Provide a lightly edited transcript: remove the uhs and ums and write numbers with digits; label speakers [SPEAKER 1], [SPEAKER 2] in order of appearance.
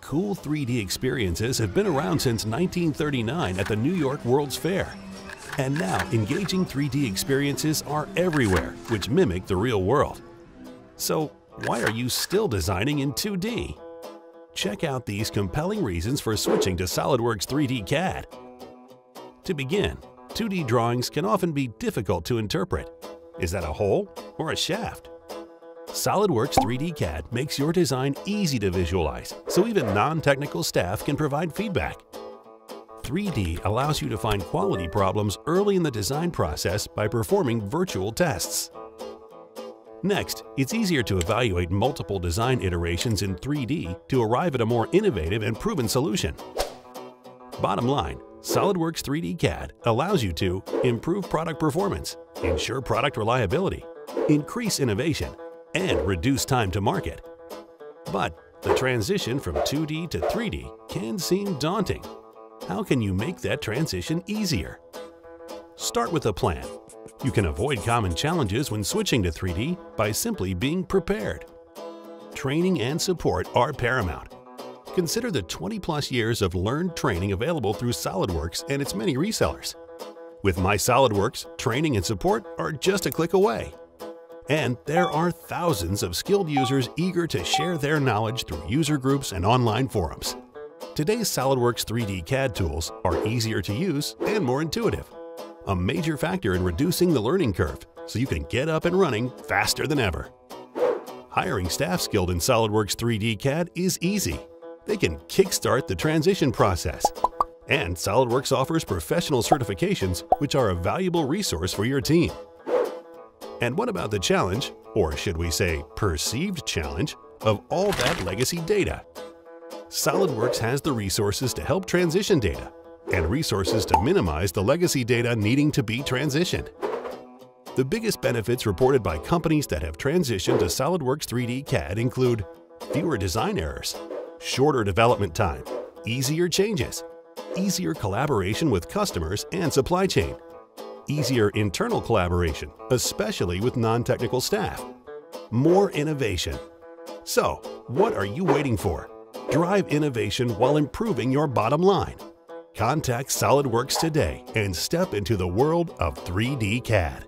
[SPEAKER 1] Cool 3D experiences have been around since 1939 at the New York World's Fair. And now, engaging 3D experiences are everywhere, which mimic the real world. So, why are you still designing in 2D? Check out these compelling reasons for switching to SOLIDWORKS 3D CAD. To begin, 2D drawings can often be difficult to interpret. Is that a hole or a shaft? SOLIDWORKS 3D CAD makes your design easy to visualize, so even non-technical staff can provide feedback. 3D allows you to find quality problems early in the design process by performing virtual tests. Next, it's easier to evaluate multiple design iterations in 3D to arrive at a more innovative and proven solution. Bottom line, SOLIDWORKS 3D CAD allows you to improve product performance, ensure product reliability, increase innovation, and reduce time to market. But the transition from 2D to 3D can seem daunting. How can you make that transition easier? Start with a plan. You can avoid common challenges when switching to 3D by simply being prepared. Training and support are paramount. Consider the 20+ years of learned training available through SOLIDWORKS and its many resellers. With My SOLIDWORKS, training and support are just a click away. And there are thousands of skilled users eager to share their knowledge through user groups and online forums. Today's SOLIDWORKS 3D CAD tools are easier to use and more intuitive, a major factor in reducing the learning curve so you can get up and running faster than ever. Hiring staff skilled in SOLIDWORKS 3D CAD is easy. They can kickstart the transition process. And SOLIDWORKS offers professional certifications, which are a valuable resource for your team. And what about the challenge, or should we say perceived challenge, of all that legacy data? SOLIDWORKS has the resources to help transition data and resources to minimize the legacy data needing to be transitioned. The biggest benefits reported by companies that have transitioned to SOLIDWORKS 3D CAD include fewer design errors, shorter development time, easier changes, easier collaboration with customers and supply chain, easier internal collaboration, especially with non-technical staff, more innovation. So, what are you waiting for? Drive innovation while improving your bottom line. Contact SOLIDWORKS today and step into the world of 3D CAD.